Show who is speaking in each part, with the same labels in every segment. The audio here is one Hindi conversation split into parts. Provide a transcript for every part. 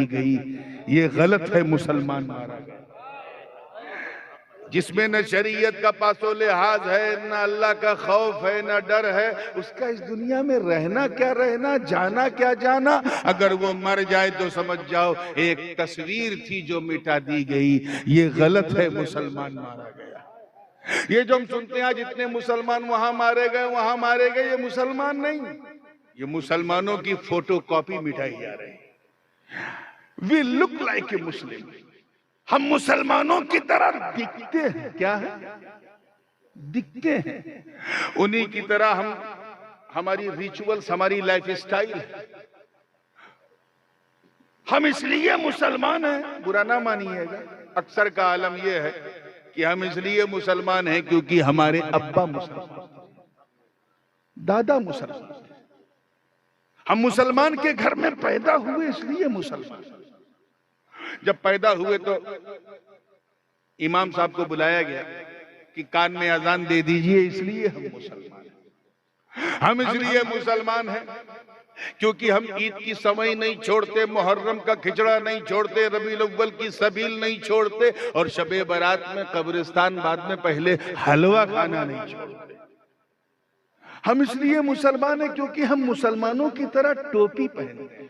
Speaker 1: दी गई। ये गलत है, मुसलमान मारा गया। जिसमें न शरीयत का पासो लिहाज है, न अल्लाह का खौफ है, न डर है, उसका इस दुनिया में रहना क्या रहना, जाना क्या जाना। अगर वो मर जाए तो समझ जाओ एक तस्वीर थी जो मिटा दी गई। ये गलत है, मुसलमान मारा गया। ये जो हम सुनते हैं आज इतने मुसलमान वहां मारे गए वहां मारे गए, ये मुसलमान नहीं, ये मुसलमानों की फोटो कॉपी मिटाई जा रही है। वी लुक लाइक ए मुस्लिम, हम मुसलमानों की तरह दिखते हैं। क्या है? दिखते हैं उन्हीं की तरह। हम, हमारी रिचुअल्स, हमारी लाइफ स्टाइल, हम इसलिए मुसलमान हैं, बुरा ना मानिएगा। अक्सर का आलम यह है कि हम इसलिए मुसलमान हैं क्योंकि हमारे अब्बा मुसलमान, दादा मुसलमान, हम मुसलमान के घर में पैदा हुए इसलिए मुसलमान। जब पैदा हुए तो इमाम साहब को बुलाया गया कि कान में अजान दे दीजिए, इसलिए हम मुसलमान हैं। हम इसलिए मुसलमान हैं क्योंकि हम ईद की समय नहीं छोड़ते, मुहर्रम का खिचड़ा नहीं छोड़ते, रबीउल अव्वल की सबील नहीं छोड़ते, और शबे बारात में कब्रिस्तान बाद में पहले हलवा खाना नहीं छोड़ते। हम इसलिए मुसलमान हैं क्योंकि हम मुसलमानों की तरह टोपी पहनते हैं।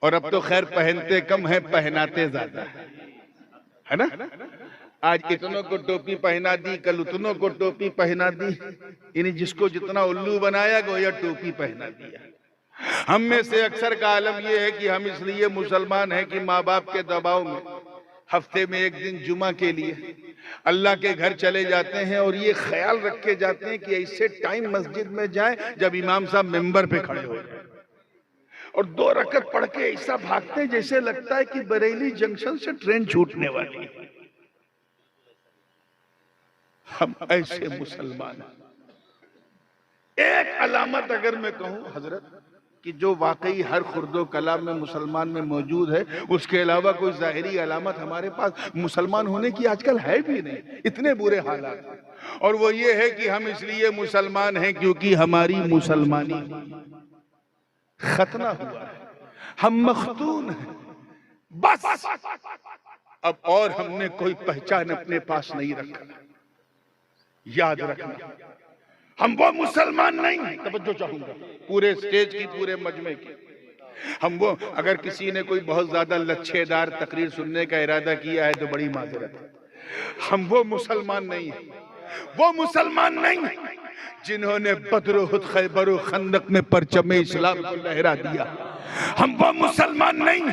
Speaker 1: और अब तो खैर पहनते कम है, पहनाते ज्यादा है ना। आज इतनों को टोपी पहना दी, कल उतनों को टोपी पहना दी, यानी जिसको जितना उल्लू बनाया गोया टोपी पहना दिया। हम में से अक्सर का आलम यह है कि हम इसलिए मुसलमान हैं कि माँ बाप के दबाव में हफ्ते में एक दिन जुमा के लिए अल्लाह के घर चले जाते हैं, और ये ख्याल रखे जाते हैं कि ऐसे टाइम मस्जिद में जाएं जब इमाम साहब मिंबर पे खड़े हो जाए, और 2 रकत पढ़ के ऐसा भागते जैसे लगता है कि बरेली जंक्शन से ट्रेन छूटने वाली है। हम ऐसे मुसलमान हैं। एक अलामत अगर मैं कहूं हजरत कि जो वाकई हर खुर्दो कलाम में मुसलमान में मौजूद है, उसके अलावा कोई जाहिरी अलामत हमारे पास मुसलमान होने की आजकल है भी नहीं, इतने बुरे हालात हैं। और वो ये है कि हम इसलिए मुसलमान हैं क्योंकि हमारी मुसलमानी खतना हुआ है, हम मखतून हैं बस। अब और हमने कोई पहचान अपने पास नहीं रखा। याद रखना, हम वो मुसलमान नहीं, तवज्जो चाहूंगा पूरे स्टेज की, पूरे मजमे की। हम वो, अगर किसी ने कोई बहुत ज्यादा लच्छेदार तकरीर सुनने का इरादा किया है तो बड़ी माजरत है। हम वो मुसलमान नहीं है, वो मुसलमान नहीं जिन्होंने बदर, उहद, खैबर और खंदक में परचम इस्लाम को लहरा दिया। हम वो मुसलमान नहीं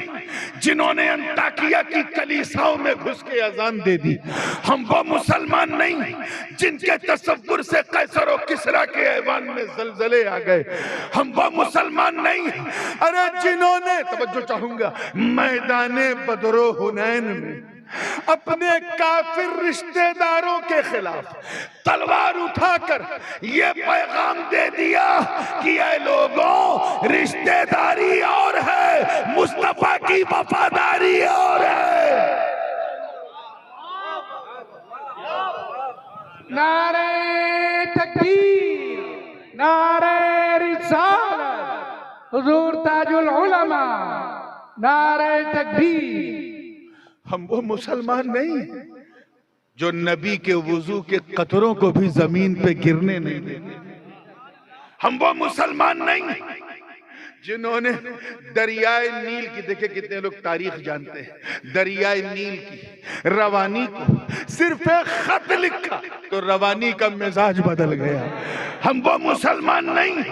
Speaker 1: जिन्होंने अंताकिया की कलीसाओं में घुस के अजान दे दी। हम वो मुसलमान नहीं जिनके तसव्वुर से कैसर और किसरा के ऐवान में जलजले आ गए। हम वो मुसलमान नहीं, अरे जिन्होंने, तवज्जो चाहूंगा, मैदाने बदरो हुनैन में अपने काफिर रिश्तेदारों के खिलाफ तलवार उठाकर ये पैगाम दे दिया कि ये लोगों, रिश्तेदारी और है, मुस्तफा की वफादारी और है।
Speaker 2: नारे तकबीर, नारे रिसालत, हुजूर ताजुल उलमा, नारे तकबीर।
Speaker 1: हम वो मुसलमान नहीं जो नबी के वुजू के कतरों को भी जमीन पे गिरने नहीं देते। हम वो मुसलमान नहीं जिन्होंने दरियाए नील की, देखिए कितने लोग तारीख जानते हैं, दरियाए नील की रवानी को सिर्फ एक खत लिखा तो रवानी का मिजाज बदल गया। हम वो मुसलमान नहीं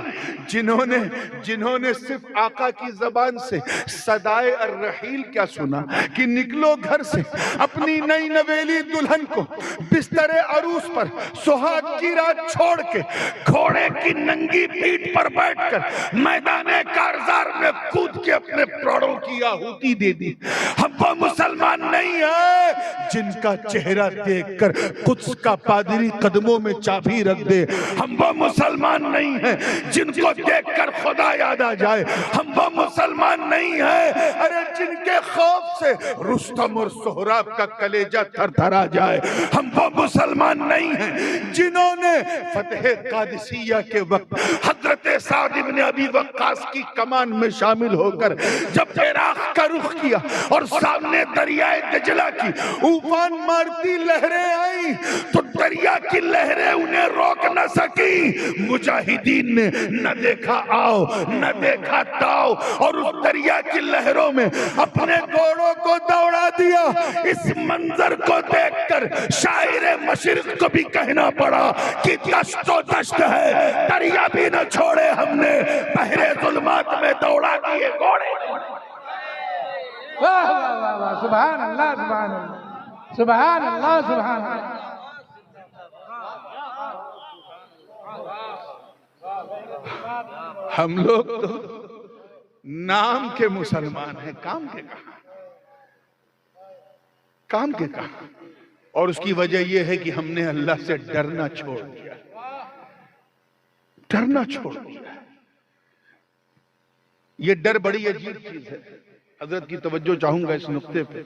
Speaker 1: जिन्होंने सिर्फ आका की जबान से सदाए अर्रहील क्या सुना कि निकलो घर से अपनी नई नवेली दुल्हन को बिस्तरे अरूस पर सुहाग की रात छोड़ के घोड़े की नंगी पीठ पर बैठकर मैदान कारजार में कूद के अपने प्राणों की आहुति दे दी। हम वो मुसलमान नहीं है जिनका चेहरा देखकर कुद्स का पादरी कदमों में चाबी रख दे। हम वो मुसलमान नहीं है जिनको देखकर खुदा याद आ जाए। हम वो मुसलमान नहीं है अरे जिनके खौफ से रुस्तम और सोहराब का कलेजा थरथरा जाए। हम वो मुसलमान नहीं है जिन्होंने फतेह कादिसिया के वक्त हजरत साद इब्न अबी वक्कास की कमान में शामिल होकर जब इराक का रुख किया और सामने दरियाए दजला की उफान मारती लहरें आई तो दरिया की लहरें उन्हें रोक न सकी। मुजाहिदीन ने न देखा आओ न देखा ताओ और उस दरिया की लहरों में अपने घोड़ों को दौड़ा दिया। इस मंजर को देखकर शायर मशरिक को भी कहना पड़ा कि दश्तो दश्त है, दरिया भी न छोड़े हमने, बहरे जुल्मात में दौड़ा दिए घोड़े।
Speaker 2: वाह वाह वाह वाह, सुभान अल्लाह सुभान अल्लाह सुभान अल्लाह सुभान अल्लाह।
Speaker 1: हम लोग तो नाम के मुसलमान हैं, काम के कहां, काम के कहां। और उसकी वजह यह है कि हमने अल्लाह से डरना छोड़ दिया, डरना छोड़ दिया। ये डर बड़ी अजीब चीज है। हजरत की तवज्जो चाहूंगा इस नुक्ते पे।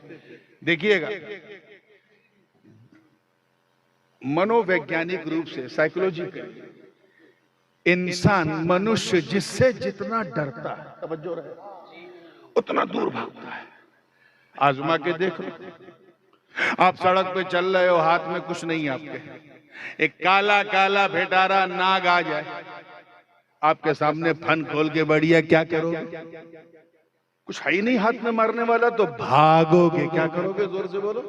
Speaker 1: देखिएगा, मनोवैज्ञानिक रूप से, साइकोलॉजिकल, इंसान मनुष्य जिससे जितना डरता है, तवज्जो रहे, उतना दूर भागता है। आजमा के देख लो, आप सड़क पे चल रहे हो, हाथ में कुछ नहीं आपके, एक काला काला भेटारा नाग आ जाए आपके सामने, फन खोल के बढ़िया, क्या करोगे? कुछ है ही नहीं हाथ में मारने वाला, तो भागोगे। क्या करोगे? जोर से बोलो,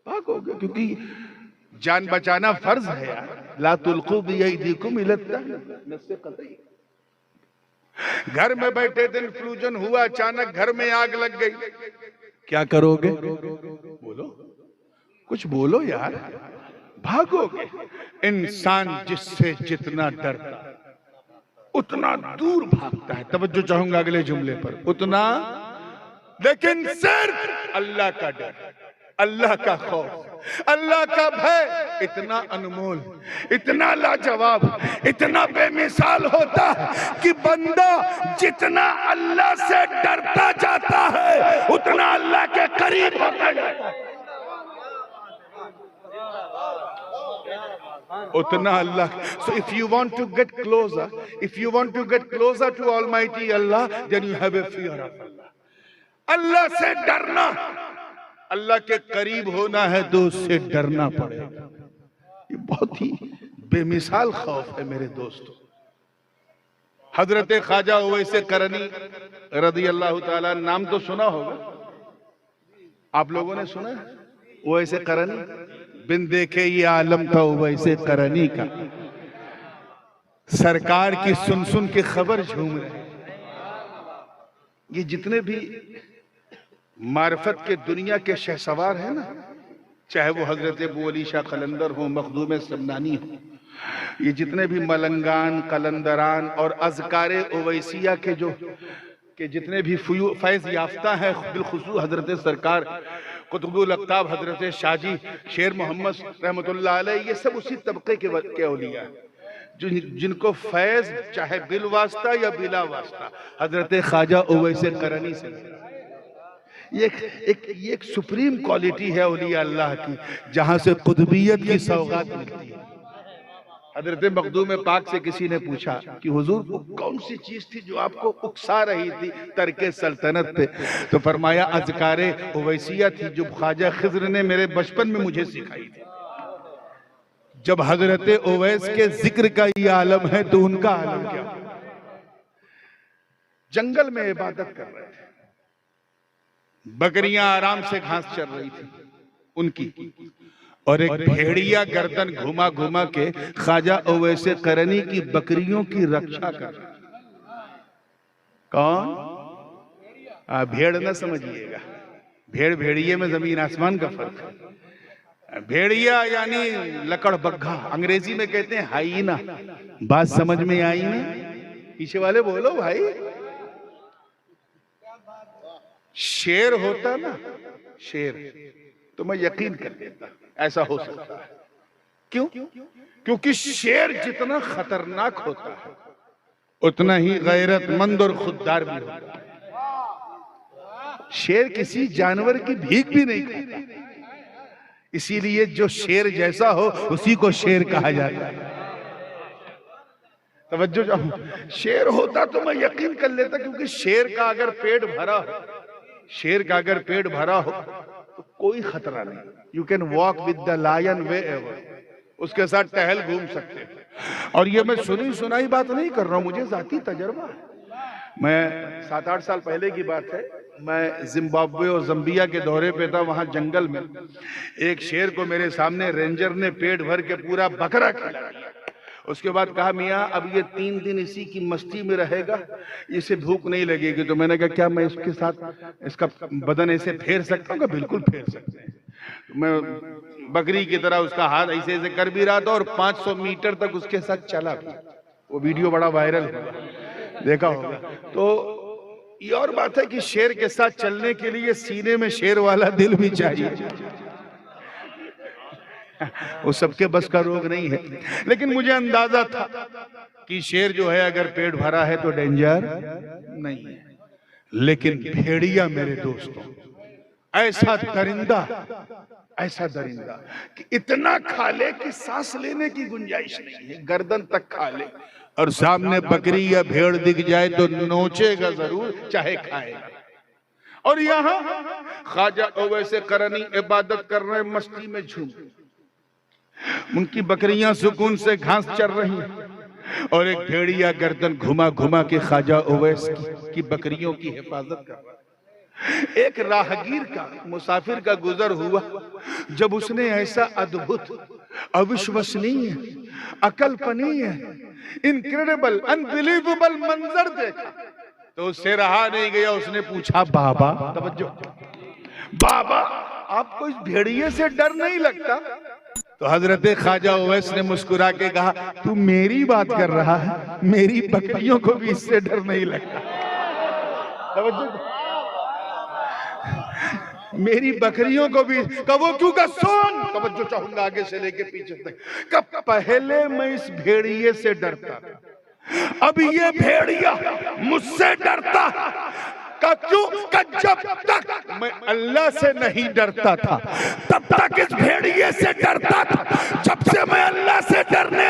Speaker 1: भागोगे, क्योंकि जान बचाना फर्ज है यार। ला तुल्कू बियदीकुम इला तहलुका। घर में बैठे दिन फ्लूजन हुआ, अचानक घर में आग लग गई, क्या करोगे? बोलो, कुछ बोलो यार, भागोगे। इंसान जिससे जितना डरता उतना दूर भागता है। तवज्जो चाहूंगा अगले जुमले पर, उतना, लेकिन सिर्फ अल्लाह का डर, अल्लाह का खौफ, अल्लाह का भय इतना अनमोल, इतना लाजवाब, इतना बेमिसाल होता है कि बंदा जितना अल्लाह से डरता जाता है उतना अल्लाह के करीब होता जाता है, उतना अल्लाह। So if you want to get closer, if you want to get closer to Almighty Allah, then you have a fear of Allah. अल्लाह से डरना, अल्लाह के करीब होना है तो उससे डरना पड़ेगा। ये बहुत ही बेमिसाल खौफ है मेरे दोस्तों। हजरत ख्वाजा उवैस करनी रदी अल्लाह ताला, नाम तो सुना होगा आप लोगों ने, सुना है? उवैस करनी, बिन देखे ये आलम था उवैस करनी का, सरकार की सुन सुन के खबर झूम रहे। ये जितने भी मार्फत के दुनिया के शहसवार हैं ना, चाहे वो हजरत अबू अली शाह कलंदर हो, मखदूम समनानी हो, ये जितने भी मलंगान, कलंदरान और अज़कारे उवैसिया के जितने भी फैज याफ्ता हैं, बिलखुसूस हजरत सरकार कुतुबुल अक्ताब हजरत शाजी शेर मोहम्मद रहमतुल्लाह अलैह, ये सब उसी तबके के औलिया जिनको फैज चाहे बिल वास्ता या बिला वास्ता हजरत ख्वाजा उवैस करनी से। ये एक सुप्रीम क्वालिटी है औलिया अल्लाह की, जहां से कुतुबियत की सौगात मिलती है। हजरत मखदूम पाक से किसी ने पूछा कि हुजूर वो कौन सी चीज थी जो आपको उकसा रही थी तरके सल्तनत पे? तो फरमाया अज़कारे उवैसिया थी जो ख्वाजा खिज़्र ने मेरे बचपन में मुझे सिखाई थी। जब हजरत उवैस के जिक्र का ये आलम है तो उनका आलम क्या? जंगल में इबादत कर रहे थे, बकरियां आराम से घास चर रही थी उनकी, और एक भेड़िया गर्दन घुमा घुमा के ख्वाजा उवैस करनी की बकरियों की रक्षा कर। कौन? भेड़ न समझिएगा, भेड़ भेड़िए में जमीन आसमान का फर्क है। भेड़िया यानी लकड़ बग्घा, अंग्रेजी में कहते हैं हाइना। बात समझ में आई ना? पीछे वाले बोलो भाई, शेर होता ना, शेर, तो मैं यकीन कर लेता ऐसा हो सकता है। क्यों? क्योंकि शेर जितना खतरनाक होता है उतना ही गैरतमंद और खुददार भी होता है। शेर किसी जानवर की भीख भी नहीं खाता, इसीलिए जो शेर जैसा हो उसी को शेर कहा जाता है। तवज्जो चाहूं, शेर होता तो मैं यकीन कर लेता, क्योंकि शेर का अगर पेट भरा हो, शेर का अगर पेट भरा हो तो कोई खतरा नहीं। You can walk with the lion whatever, उसके साथ टहल घूम सकते हैं। और ये मैं सुनी सुनाई बात नहीं कर रहा हूं, मुझे जाती तजर्बा है। मैं 7-8 साल पहले की बात है, मैं जिम्बाब्वे और जम्बिया के दौरे पे था। वहां जंगल में एक शेर को मेरे सामने रेंजर ने पेट भर के पूरा बकरा खिलाया। उसके बाद कहा, मियाँ अब ये 3 दिन इसी की मस्ती में रहेगा, इसे भूख नहीं लगेगी। तो मैंने कहा, क्या मैं इसके साथ इसका बदन ऐसे फेर सकता हूँ? बिल्कुल फेर सकते हैं। मैं बकरी की तरह उसका हाथ ऐसे ऐसे कर भी रहा था और 500 मीटर तक उसके साथ चला भी। वो वीडियो बड़ा वायरल हुआ, देखा होगा। तो ये और बात है कि शेर के साथ चलने के लिए सीने में शेर वाला दिल भी चाहिए। वो सबके बस का रोग नहीं है, लेकिन मुझे अंदाजा था कि शेर जो है अगर पेट भरा है तो डेंजर नहीं है। लेकिन भेड़िया मेरे दोस्तों ऐसा दरिंदा कि इतना खा ले कि सांस लेने की गुंजाइश नहीं है, गर्दन तक खा ले, और सामने बकरी या भेड़ दिख जाए तो नोचेगा जरूर, चाहे खाएगा। और यहाँ ख्वाजा ओवैसे करनी इबादत कर रहे, मस्ती में झूम, उनकी बकरियां सुकून से घास चर रही हैं और एक भेड़िया गर्दन घुमा घुमा के ख्वाजा ओवैस की बकरियों की हिफाजत कर रहा है। एक राहगीर का, मुसाफिर का गुजर हुआ, जब उसने ऐसा अद्भुत, अविश्वसनीय, अकल्पनीय, इनक्रेडिबल, अनबिलीवेबल मंजर देखा तो उससे रहा नहीं गया। उसने पूछा, बाबा, तवज्जो, बाबा आपको इस भेड़िए से डर नहीं लगता? तो हजरत ख्वाजा ओवैस ने मुस्कुरा के कहा, तू मेरी बात कर रहा है, मेरी बकरियों को भी इससे डर नहीं लगता। मेरी बकरियों को भी कबो क्यों का सुन, तवज्जो चाहूंगा आगे से लेके पीछे तक। कब पहले मैं इस भेड़िए से डरता था, अब ये भेड़िया मुझसे डरता का क्यों? जब तक मैं अल्लाह से नहीं डरता था तब तक इस भेड़िए से डरता था। जब से मैं अल्लाह से डरने